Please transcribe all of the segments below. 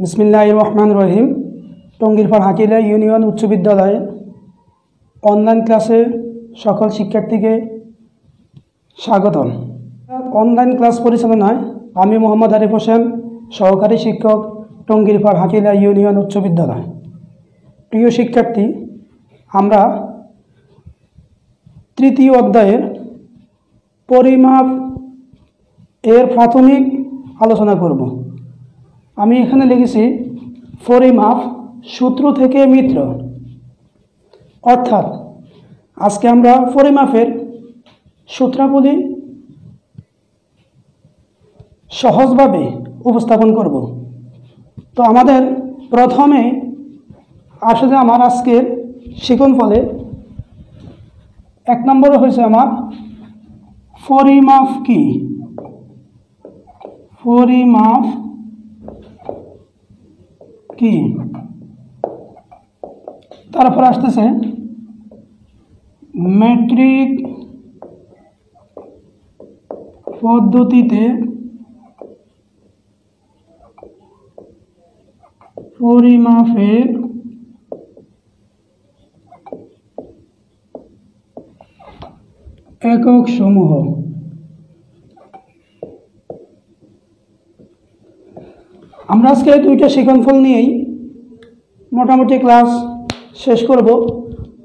बिस्मिल्लाहिर रहमानिर रहीम। टंगीर हाकिला union उच्च विद्यालय online क्लासे सकल शिक्षार्थी के स्वागतम। ऑनलाइन क्लास परिचालनाय आमी मोहम्मद आरिफ होसेन, सहकारी शिक्षक, टंगीर हाकिला यूनियन उच्च विद्यालय। प्रिय शिक्षार्थी, आमरा तृतीय अध्यायेर परिमाप एर प्राथमिक आलोचना करब। आमी एखाने लिखेছি परिमाप सूत्र थेके मित्र, अर्थात आज के आमरा परिमापेर सूत्रावली सहजभावे उपस्थापन करब। तो आमादेर प्रथमे आसले आमार आजकेर शिक्षणफले एक नम्बर हयेछे आमार परिमाप की। परिमाप की तारपर आसतेছে मैट्रिक पद्धतिते परिमापेर एকক समूह। আমরা আজকে দুইটা শিক্ষণফল নিয়েই মোটামুটি ক্লাস শেষ করব।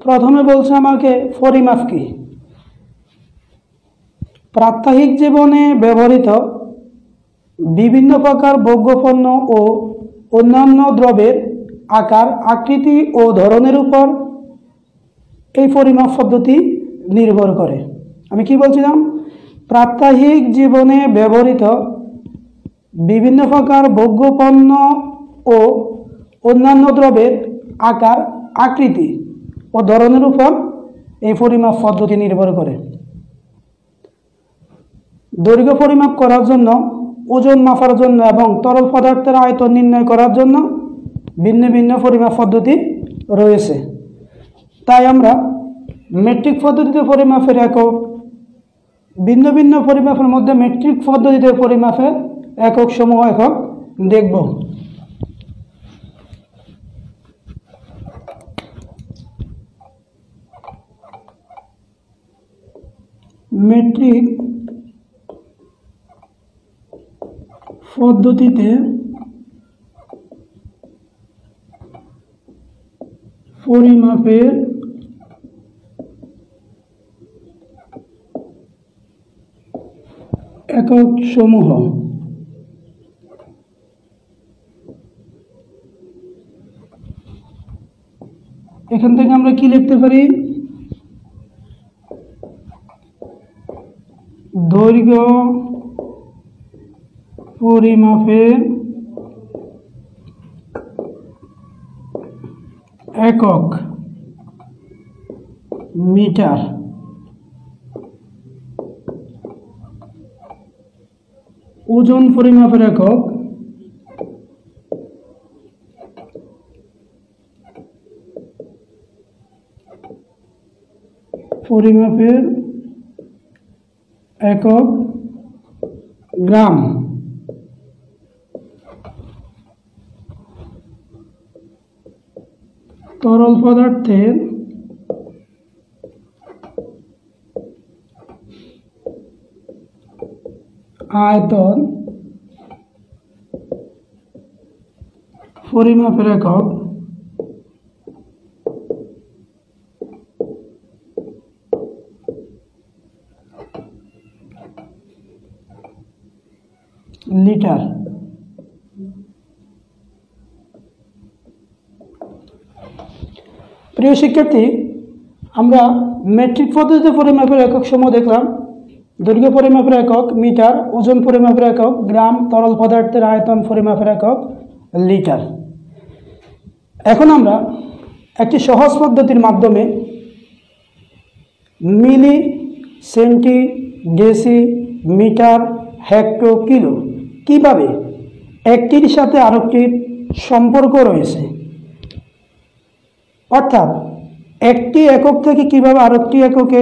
প্রথমে বলছে আমাকে পরিমাপ কি। প্রাত্যহিক জীবনে ব্যবহৃত বিভিন্ন প্রকার ভোগ্যপণ্য ও অন্যান্য দ্রব্যের আকার, আকৃতি ও ধরনের উপর এই পরিমাপ পদ্ধতি নির্ভর করে। আমি কি বলছিলাম? প্রাত্যহিক জীবনে ব্যবহৃত বিভিন্ন প্রকার ভোগ্যপণ্য ও অন্যান্য দ্রব্যের আকার, আকৃতি ও ধরনের উপর এই পরিমাপ পদ্ধতি নির্ভর করে। দৈর্ঘ্য পরিমাপ করার জন্য, ওজন মাপার জন্য এবং তরল পদার্থের আয়তন নির্ণয় করার জন্য ভিন্ন ভিন্ন পরিমাপ পদ্ধতি রয়েছে। তাই আমরা মেট্রিক পদ্ধতিতে পরিমাপের একক, ভিন্ন ভিন্ন পরিমাপের মধ্যে মেট্রিক পদ্ধতিতে পরিমাপের একক সমূহ এখন দেখব। মেট্রিক পদ্ধতিতে পরিমাপের একক সমূহ। এখান থেকে আমরা কি লিখতে পারি? দৈর্ঘ্য পরিমাপের একক মিটার। ওজন পরিমাপের একক পরিমাপের একক গ্রাম। তরল পদার্থের আয়তন পরিমাপের একক লিটার। প্রিয় শিক্ষার্থী, আমরা মেট্রিক পদ্ধতিতে পরিমাপের একক সমূহ দেখলাম। দৈর্ঘ্য পরিমাপের একক মিটার, ওজন পরিমাপের একক গ্রাম, তরল পদার্থের আয়তন পরিমাপের একক লিটার। এখন আমরা একটি সহজ পদ্ধতির মাধ্যমে milli, centi, deci, metre, hecto, kilo কিভাবে একটির সাথে আরেকটির সম্পর্ক রয়েছে, অর্থাৎ একটি একক থেকে কিভাবে আরেকটি এককে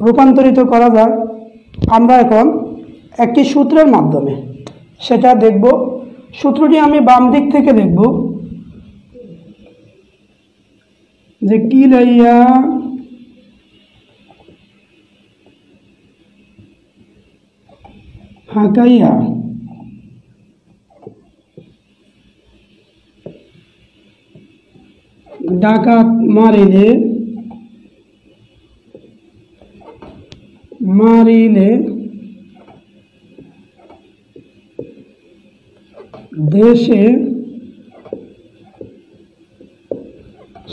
রূপান্তরিত করা যায়, আমরা এখন একটি সূত্রের মাধ্যমে সেটা দেখব। সূত্রটি আমি বাম দিক থেকে লিখব যে কিলাইয়া হাকাইয়া ডাকাত মারিলে দেশে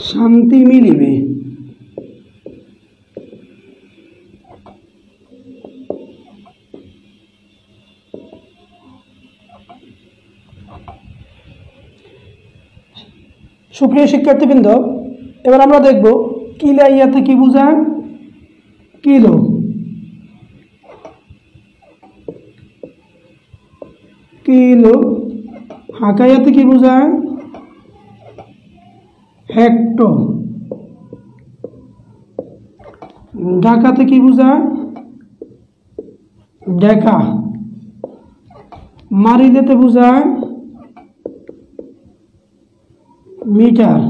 শান্তি মিলিবে। সুপ্রিয় শিক্ষার্থীবৃন্দ, এবার আমরা দেখব কিলাইয়াতে কি বোঝায়। Kilo, kilo. হাকাইয়াতে কি বোঝায়? হেক্টর। ঢাকাতে কি বোঝায়? ডেকা। মারিলেতে বোঝায় মিটার।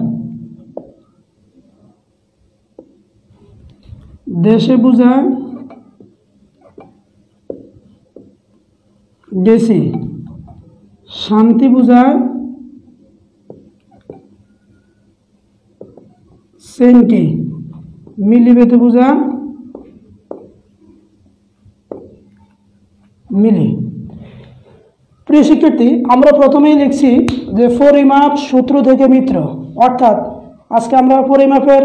দেশে বোঝায় ডেসি। শান্তি বোঝায় সেন্টি। মিলিবেতে বোঝায় মিলি। প্রিয় শিক্ষার্থী, আমরা প্রথমেই লিখছি যে পরিমাপ সূত্র থেকে মিত্র, অর্থাৎ আজকে আমরা পরিমাপের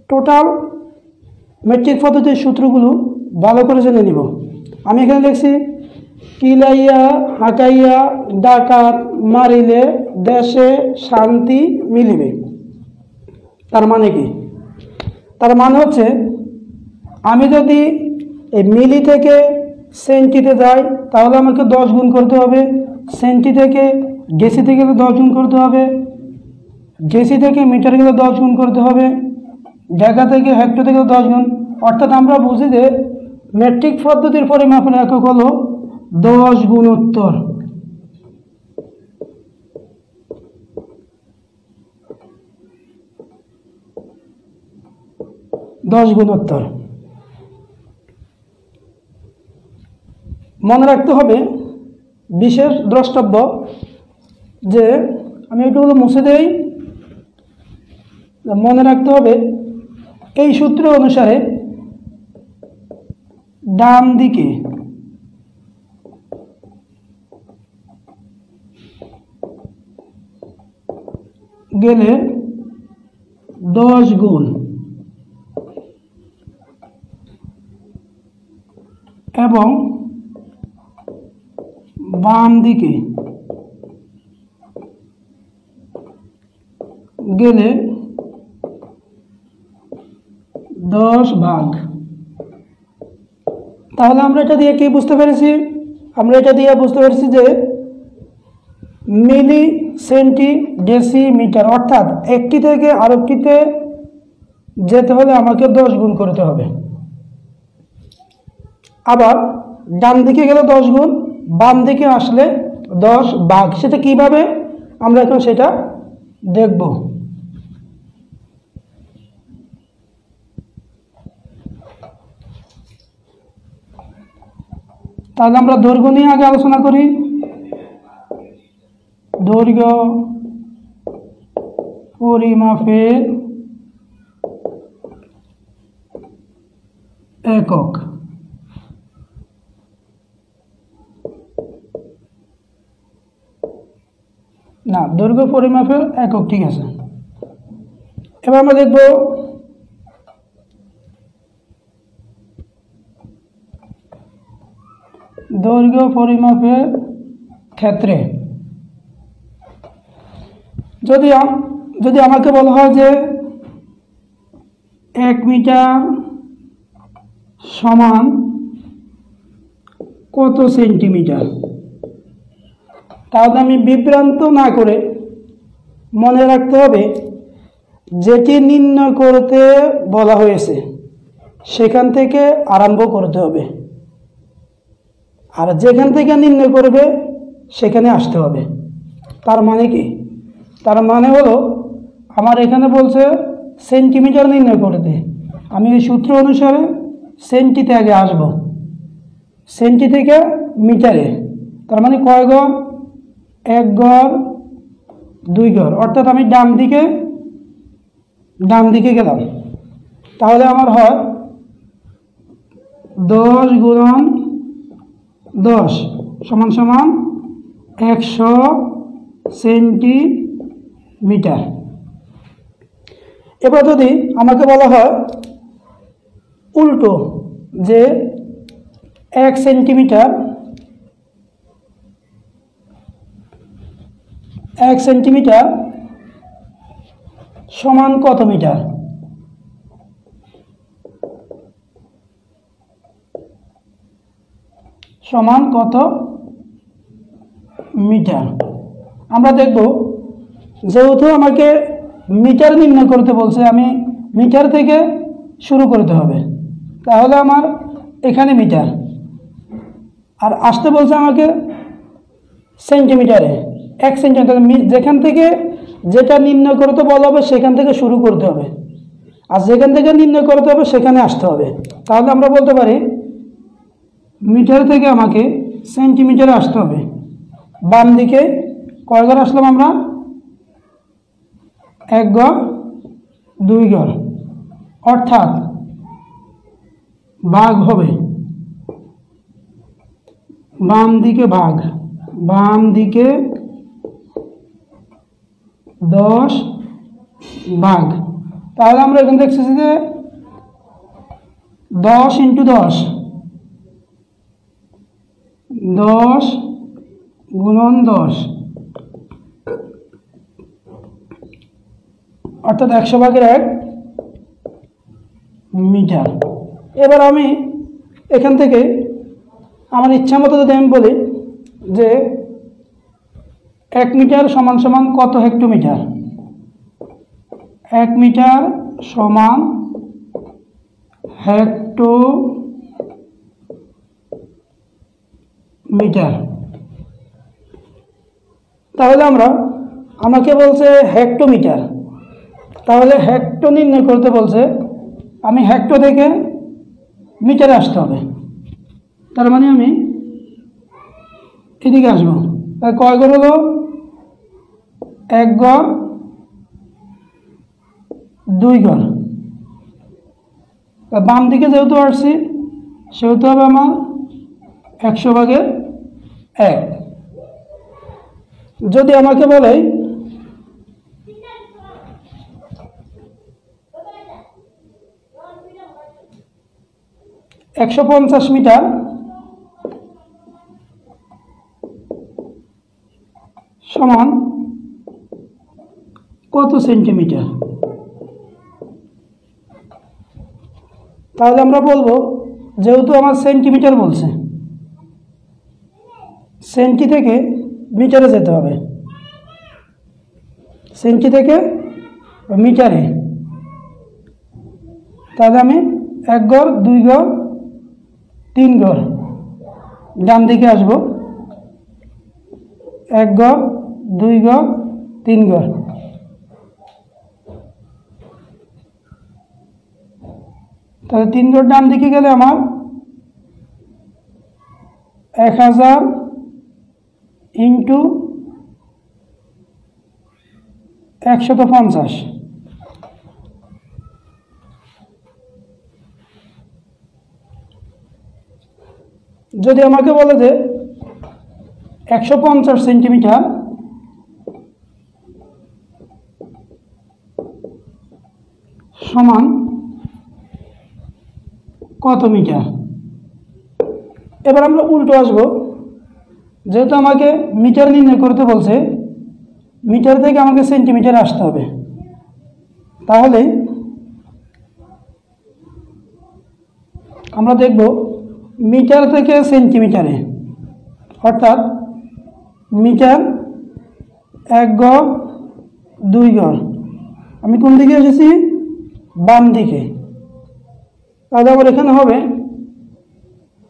টোটাল মেট্রিক পদ্ধতির সূত্রগুলো ভালো করে জেনে নিব। আমি এখানে লিখছি কিলাইয়া হাকাইয়া ডাকাত মারিলে দেশে শান্তি মিলিবে। তার মানে কি? তার মানে হচ্ছে আমি যদি এই মিলি থেকে সেন্টিতে যাই তাহলে আমাকে 10 গুণ করতে হবে। সেন্টি থেকে ডেসিতে গেলে 10 গুণ করতে হবে। ডেসি থেকে মিটার গেলে 10 গুণ করতে হবে। ডেকা থেকে হেক্টর থেকে 10 গুণ। অর্থাৎ আমরা বুঝি যে মেট্রিক পদ্ধতির পরিমাপের একক হলো 10 গুণোত্তর। মনে রাখতে হবে বিশেষ দ্রষ্টব্য যে আমি এগুলো মুছে দেই। মনে রাখতে হবে এই সূত্র অনুসারে ডান দিকে গেলে 10 গুণ এবং বাম দিকে গেলে 10 ভাগ। তাহলে আমরা এটা দিয়ে কি বুঝতে পেরেছি? আমরা এটা দিয়ে বুঝতে পেরেছি যে মিলি সেন্টি ডেসি মিটার, অর্থাৎ একটি থেকে আরেকটিতে যেতে হলে আমাকে 10 গুণ করতে হবে। আবার ডান দিকে গেলে 10 গুণ, বাম দিকে আসলে 10 ভাগ। সেটা কিভাবে আমরা এখন সেটা দেখব। তাহলে আমরা দৈর্ঘ্য নিয়ে আগে আলোচনা করি। দৈর্ঘ্য পরিমাপের একক। না, দৈর্ঘ্য পরিমাপের একক, ঠিক আছে। এবার আমরা দেখব দৈর্ঘ্য পরিমাপের ক্ষেত্রে যদি আমাকে বলা হয় যে 1 মিটার সমান কত সেন্টিমিটার, তাহলে আমি বিভ্রান্ত না করে মনে রাখতে হবে যেটি নির্ণয় করতে বলা হয়েছে সেখান থেকে আরম্ভ করতে হবে, আর যেখান থেকে নির্ণয় করবে সেখানে আসতে হবে। তার মানে কি? তার মানে হলো আমার এখানে বলছে সেন্টিমিটার নির্ণয় করতে, আমি এই সূত্র অনুসারে সেন্টিতে আগে আসব, সেন্টি থেকে মিটারে। তার মানে কয় গড়? 1 গড় 2 গড়, অর্থাৎ আমি ডান দিকে গেলাম। তাহলে আমার হয় 10 গুণন 10 সমান সমান 100 সেন্টিমিটার। এবার যদি আমাকে বলা হয় উল্টো, যে 1 সেন্টিমিটার সমান কত মিটার? সমান কত মিটার? আমরা দেখব, যেহেতু আমাকে মিটার নির্ণয় করতে বলছে, আমি মিটার থেকে শুরু করতে হবে। তাহলে আমার এখানে মিটার, আর আসতে বলছে আমাকে সেন্টিমিটারে। 1 সেন্টিমিটার, যেখান থেকে যেটা নির্ণয় করতে বলা হবে সেখান থেকে শুরু করতে হবে, আর যেখান থেকে নির্ণয় করতে হবে সেখানে আসতে হবে। তাহলে আমরা বলতে পারি মিটার থেকে আমাকে সেন্টিমিটারে আসতে হবে। বাম দিকে কয় গড় আসলাম আমরা? 1 গড় 2 গড়, অর্থাৎ ভাগ হবে বাম দিকে, বাম দিকে 10 ভাগ। তাহলে আমরা এখানে দেখছি যে 10 × 10, 10 গুণন 10, অর্থাৎ 100/1 মিটার। এবার আমি এখান থেকে আমার ইচ্ছা মতো যদি আমি বলি যে 1 মিটার সমান সমান কত হেক্টোমিটার, 1 মিটার সমান হেক্টোমিটার। তাহলে আমাকে বলছে হেক্টোমিটার, তাহলে হেক্টো নির্ণয় করতে বলছে, আমি হেক্টো থেকে মিটারে আসতে হবে। তার মানে আমি এদিকে আসবো। কয় গড় হলো? 1 গড় 2 গড়। বাম দিকে যেহেতু আসছি সেহেতু হবে আমার 100/1। যদি আমাকে বলে 150 মিটার সমান কত সেন্টিমিটার, তাহলে আমরা বলবো, যেহেতু আমার সেন্টিমিটার বলছে, সেন্টি থেকে মিটারে যেতে হবে, সেন্টি থেকে মিটারে। তাহলে আমি 1 গড় 2 গড় 3 গড় ডান দিকে আসবো, 1 গড় 2 গড় 3 গড়। তাহলে 3 গড় ডান দিকে গেলে আমার 1000 × 150। যদি আমাকে বলে যে 150 সেন্টিমিটার সমান কত মিটার, এবার আমরা উল্টো আসব। যেহেতু আমাকে মিটার নির্ণয় করতে বলছে, মিটার থেকে আমাকে সেন্টিমিটারে আসতে হবে। তাহলে আমরা দেখব মিটার থেকে সেন্টিমিটারে, অর্থাৎ মিটার 1 গড় 2 গড়। আমি কোন দিকে এসেছি? বাম দিকে। তাহলে আমার এখানে হবে,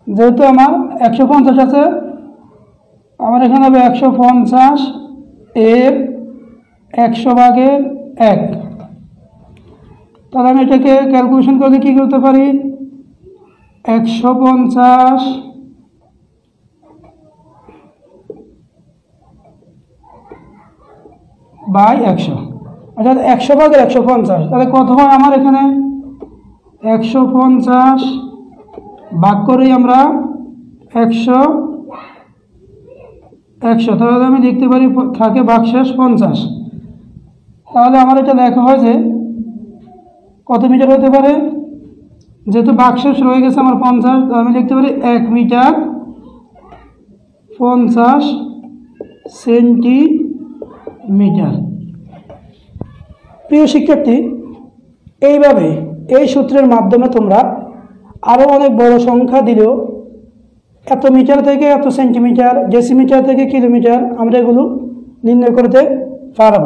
যেহেতু আমার 150 আছে, আমার এখানে হবে 150 এর 100/1। তাহলে আমি এটাকে ক্যালকুলেশন করলে কী করতে পারি, 150/100, অর্থাৎ 100/150। তাহলে কত হয় আমার এখানে, 150 ভাগ করেই আমরা 100, তাহলে আমি লিখতে পারি থাকে ভাগশেষ 50। তাহলে আমার এটা লেখা হয় যে কত মিটার হতে পারে, যেহেতু ভাগশেষ রয়ে গেছে আমার 50, আমি লিখতে পারি 1 মিটার 50 সেন্টিমিটার। প্রিয় শিক্ষার্থী, এইভাবে এই সূত্রের মাধ্যমে তোমরা আরও অনেক বড় সংখ্যা দিলেও এত মিটার থেকে এত সেন্টিমিটার, ডেসিমিটার থেকে কিলোমিটার আমরা এগুলো নির্ণয় করতে পারব।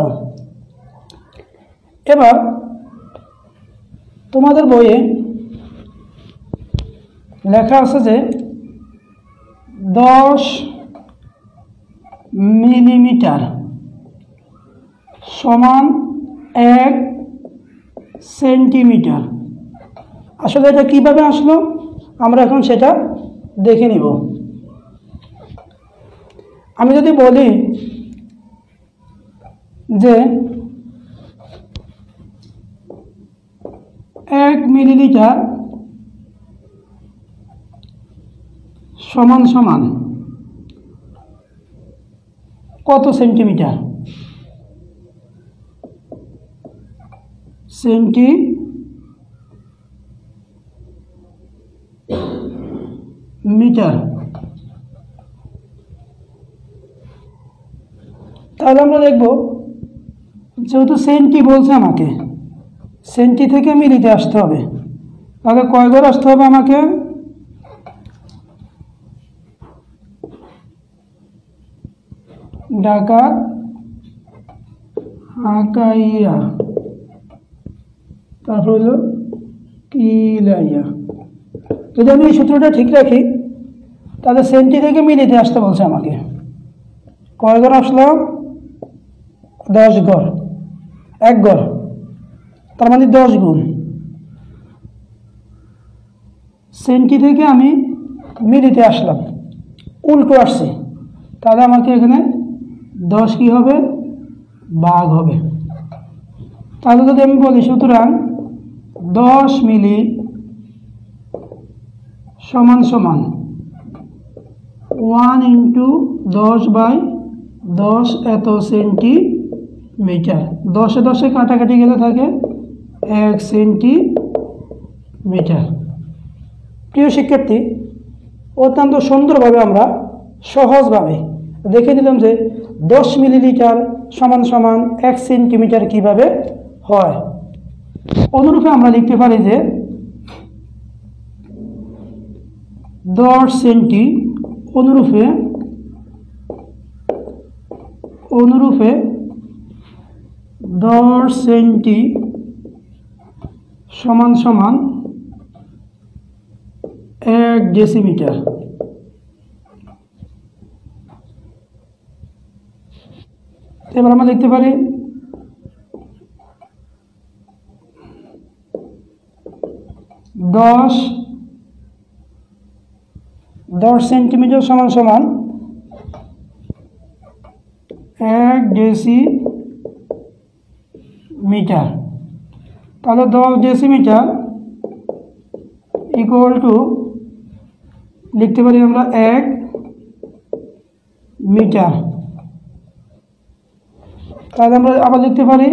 এবার তোমাদের বইয়ে লেখা আছে যে 10 মিলিমিটার সমান 1 সেন্টিমিটার। আসলে এটা কিভাবে আসলো আমরা এখন সেটা দেখে নিব। আমি যদি বলি যে 1 মিলিলিটার সমান সমান কত সেন্টিমিটার, সেন্টিমিটার, তাহলে আমরা দেখব যেহেতু সেন্টি বলছে আমাকে, সেন্টি থেকে মিলিতে আসতে হবে, তাহলে কয় ঘর আসতে হবে আমাকে, ঢাকা আকাইয়া, তারপর হলো কিলাইয়া। যদি আমি এই সূত্রটা ঠিক রাখি তাহলে সেন্টি থেকে মিলিতে আসতে বলছে আমাকে, কয় ঘর আসলো, 10 ঘর, 1 ঘর, তার মানে 10 গুণ। সেন্টি থেকে আমি মিলিতে আসলাম, উল্টো আসছে, তাহলে আমাকে এখানে 10 কি হবে, ভাগ হবে। তাহলে যদি আমি বলি সুতরাং 10 মিলি সমান সমান 1 × 10/10 এত সেন্টিমিটার। 10-এ 10-এ কাটাকাটি গেলে থাকে 1 সেন্টিমিটার। প্রিয় শিক্ষার্থী, অত্যন্ত সুন্দরভাবে আমরা সহজভাবে দেখে দিলাম যে 10 মিলিলিটার সমান সমান 1 সেন্টিমিটার কিভাবে হয়। অনুরূপে আমরা লিখতে পারি যে 10 সেন্টি অনুরূপে 10 সেন্টি সমান সমান 1 ডেসিমিটার। এবার আমরা লিখতে পারি 10 সেন্টিমিটার সমান সমান 1 ডেসিমিটার। তাহলে 10 ডেসিমিটার ইকুয়াল টু লিখতে পারি আমরা 1 মিটার। তাহলে আমরা আবার লিখতে পারি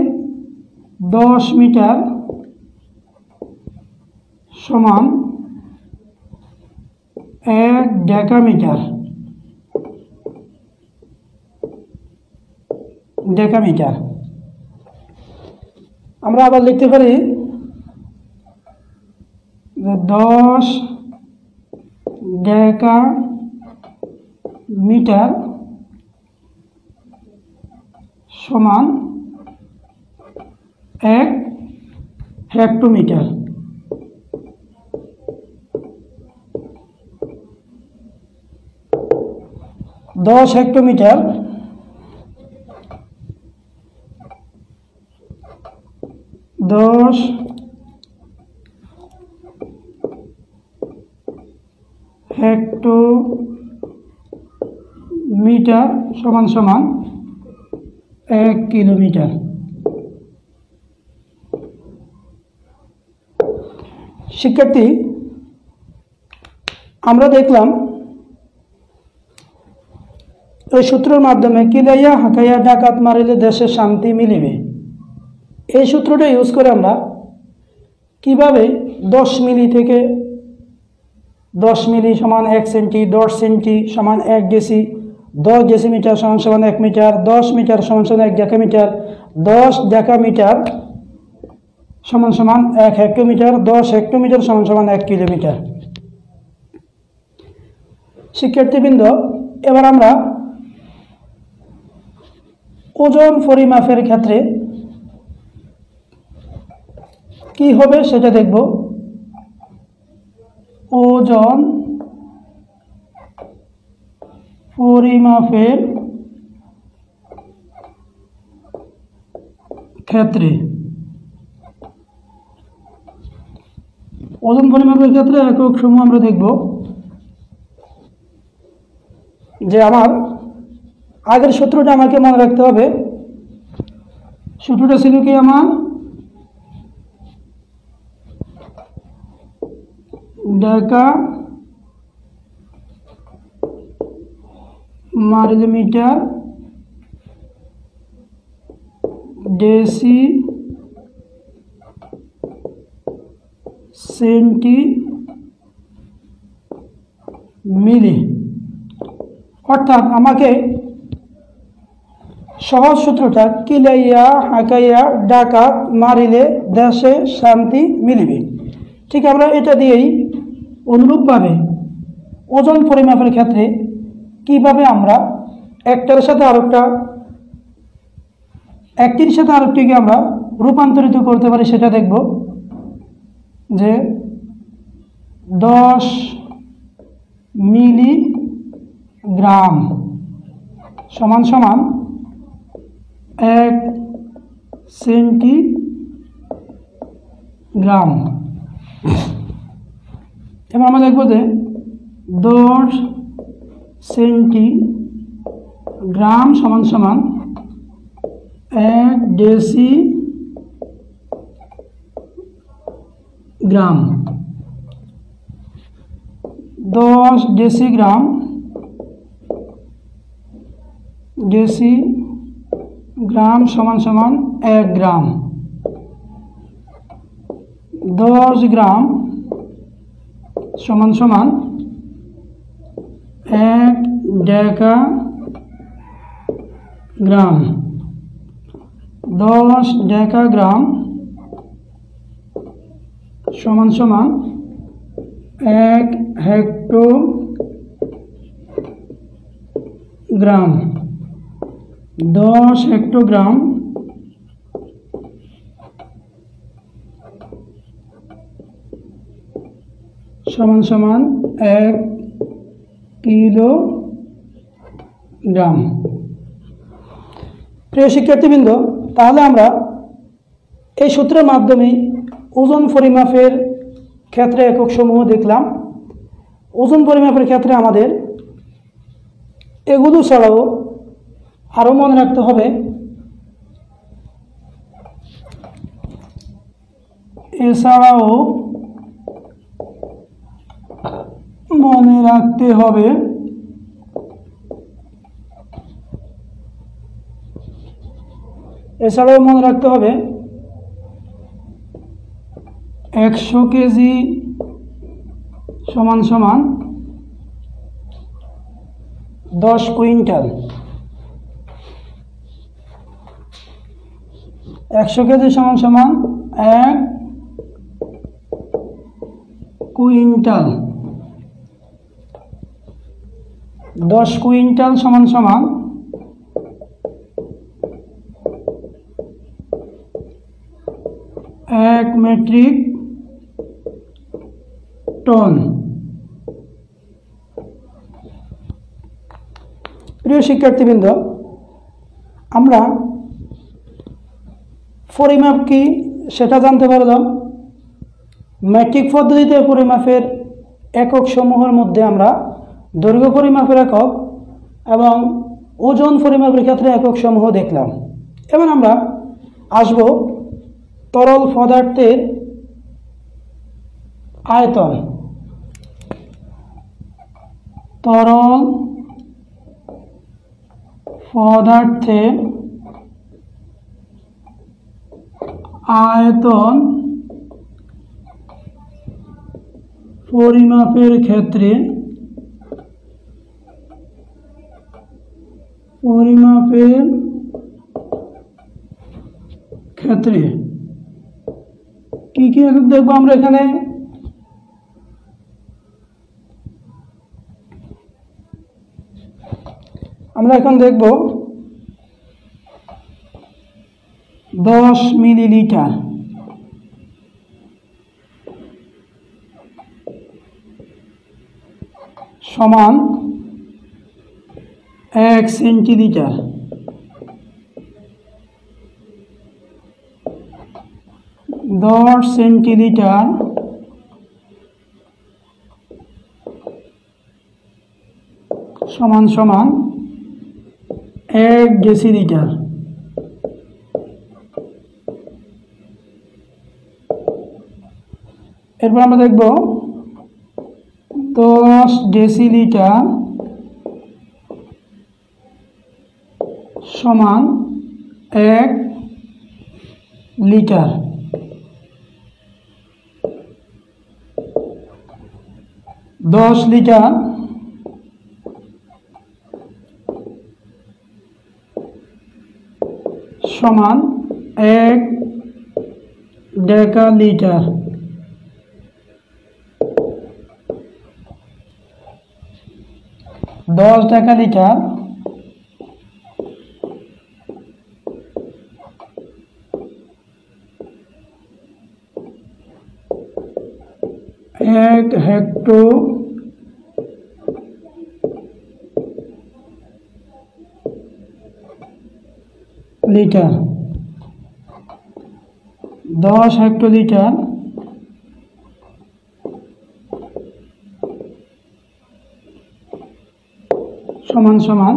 10 মিটার সমান 1 ডেকামিটার। আমরা আবার লিখতে পারি 10 ডেকামিটার সমান 1 হেক্টোমিটার। দশ হেক্টোমিটার 10 হেক্টোমিটার সমান সমান 1 কিলোমিটার। শিক্ষার্থী, আমরা দেখলাম এই সূত্রের মাধ্যমে কিলাইয়া হাঁকাইয়া ডাকাত মারিলে দেশে শান্তি মিলিবে। এই সূত্রটা ইউজ করে আমরা কিভাবে 10 মিলি থেকে 10 মিলি সমান 1 সেন্টি, 10 সেন্টি সমান 1 ডেসি, 10 ডেসিমিটার সমান সমান 1 মিটার, 10 মিটার সমান সমান 1 ডেকামিটার, 10 ডেকামিটার সমান সমান 1 হেক্টোমিটার, 10 হেক্টোমিটার সমান সমান 1 কিলোমিটার। শিক্ষার্থীবৃন্দ, এবার আমরা ওজন পরিমাপের ক্ষেত্রে কি হবে সেটা দেখব। ওজন পরিমাপের ক্ষেত্রে একক সমূহ আমরা দেখব যে আমার আগের সূত্রটা আমাকে মনে রাখতে হবে। সূত্রটা ছিল কি আমার ডেকা মিলিমিটার ডেসি সেন্টি মিলি। অর্থাৎ আমাকে সহজ সূত্রটা কিলাইয়া হাঁকাইয়া ডাকাত মারিলে দেশে শান্তি মিলিবে। ঠিক আমরা এটা দিয়েই অনুরূপভাবে ওজন পরিমাপের ক্ষেত্রে কিভাবে আমরা একটির সাথে আরেকটিকে আমরা রূপান্তরিত করতে পারি সেটা দেখব। যে 10 মিলিগ্রাম সমান সমান 1 সেন্টিগ্রাম। এবার আমরা দেখব যে 10 সেন্টিগ্রাম সমান সমান 1 ডেসিগ্রাম। 10 ডেসিগ্রাম সমান সমান 1 গ্রাম। 10 গ্রাম সমান সমান 1 ডেকাগ্রাম। 10 ডেকাগ্রাম সমান সমান 1 হেক্টোগ্রাম। 10 হেক্টোগ্রাম সমান সমান 1 কিলোগ্রাম। প্রিয় শিক্ষার্থীবৃন্দ, তাহলে আমরা এই সূত্রের মাধ্যমে ওজন পরিমাপের ক্ষেত্রে একক সমূহ দেখলাম। ওজন পরিমাপের ক্ষেত্রে আমাদের এগুলো ছাড়াও আরও মনে রাখতে হবে এছাড়াও মনে রাখতে হবে 100 কেজি সমান সমান 10 কুইন্টাল। 100 কেজি সমান সমান 1 কুইন্টাল। 10 কুইন্টাল সমান সমান 1 মেট্রিক টন। প্রিয় শিক্ষার্থীবৃন্দ, আমরা পরিমাপ কি সেটা জানতে পারলাম। ম্যাট্রিক পদ্ধতিতে পরিমাপের একক সমূহের মধ্যে আমরা দৈর্ঘ্য পরিমাপের একক এবং ওজন পরিমাপের ক্ষেত্রে একক সমূহ দেখলাম। এবার আমরা আসব তরল পদার্থের আয়তন। তরল পদার্থের আয়তন পরিমাপের ক্ষেত্রে কি কি একক দেখবো আমরা এখানে? আমরা এখন দেখব 10 মিলিলিটার সমান 1 সেন্টিলিটার। 10 সেন্টিলিটার সমান সমান 1 ডেসিলিটার। এরপর আমরা দেখব 10 ডেসিলিটার সমান 1 লিটার। 10 লিটার সমান 1 ডেকালিটার। 10 ডেকালিটার एक हेक्टो লিটার। 10 হেক্টোলিটার সমান সমান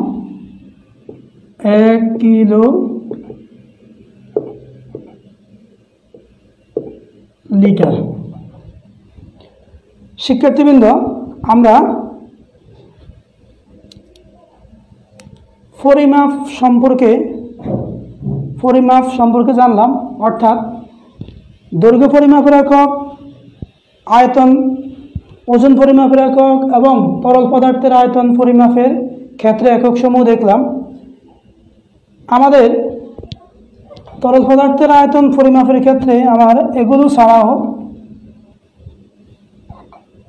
1 কিলো লিটার। শিক্ষার্থীবৃন্দ, আমরা পরিমাপ সম্পর্কে জানলাম, অর্থাৎ দৈর্ঘ্য পরিমাপের একক, আয়তন ওজন পরিমাপের একক এবং তরল পদার্থের আয়তন পরিমাপের ক্ষেত্রে একক সমূহ দেখলাম। আমাদের তরল পদার্থের আয়তন পরিমাপের ক্ষেত্রে আমার এগুলো ছাড়াও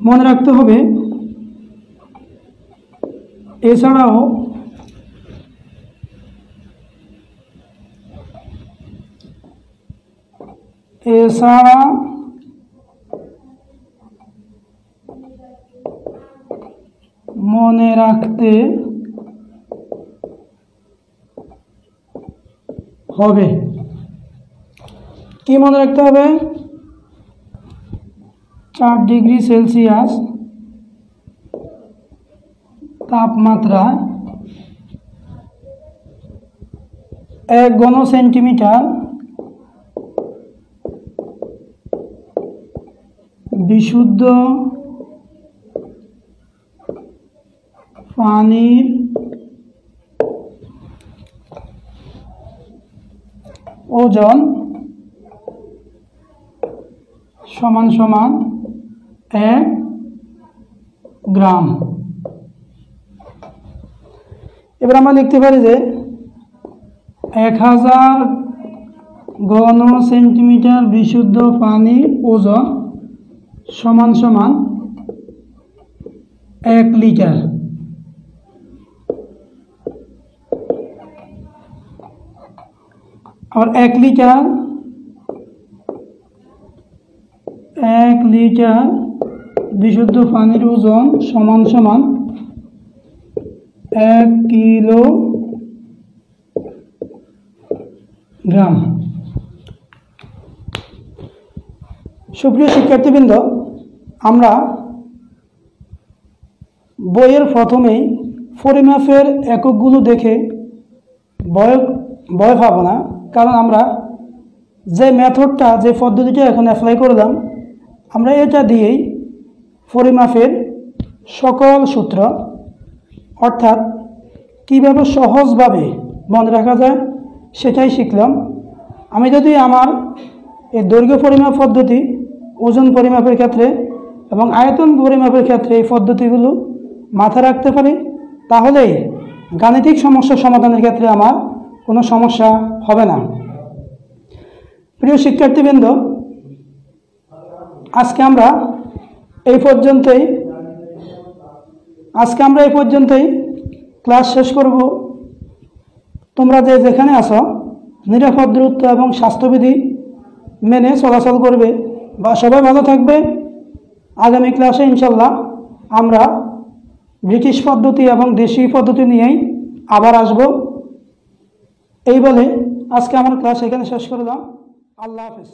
মনে রাখতে হবে, এছাড়াও মনে রাখতে হবে। কি মনে রাখতে হবে? 4 ডিগ্রি সেলসিয়াস তাপমাত্রা 1 ঘন সেন্টিমিটার বিশুদ্ধ পানির ওজন সমান সমান 1 গ্রাম। এবার আমরা লিখতে পারি যে 1000 ঘন সেন্টিমিটার বিশুদ্ধ পানির ওজন সমান সমান 1 লিটার। और 1 লিটার বিশুদ্ধ পানির ওজন সমান সমান 1 কিলোগ্রাম। সুপ্রিয় শিক্ষার্থীবৃন্দ, আমরা বইয়ের প্রথমেই পরিমাপের এককগুলো দেখে ভয় পাবো না, কারণ আমরা যে মেথডটা, যে পদ্ধতিটা এখন অ্যাপ্লাই করলাম, আমরা এটা দিয়েই পরিমাপের সকল সূত্র, অর্থাৎ কীভাবে সহজভাবে মনে রাখা যায় সেটাই শিখলাম। আমি যদি আমার এই দৈর্ঘ্য পরিমাপ পদ্ধতি, ওজন পরিমাপের ক্ষেত্রে এবং আয়তন পরিমাপের ক্ষেত্রে এই পদ্ধতিগুলো মাথায় রাখতে পারি, তাহলেই গাণিতিক সমস্যা সমাধানের ক্ষেত্রে আমার কোনো সমস্যা হবে না। প্রিয় শিক্ষার্থীবৃন্দ, আজকে আমরা এই পর্যন্তই ক্লাস শেষ করব। তোমরা যেখানে আসো নিরাপদ দূরত্ব এবং স্বাস্থ্যবিধি মেনে চলাচল করবে, বা সবাই ভালো থাকবে। আগামী ক্লাসে ইনশাল্লাহ আমরা ব্রিটিশ পদ্ধতি এবং দেশীয় পদ্ধতি নিয়েই আবার আসব। এই বলে আজকে আমার ক্লাস এখানে শেষ করলাম। আল্লাহ হাফেজ।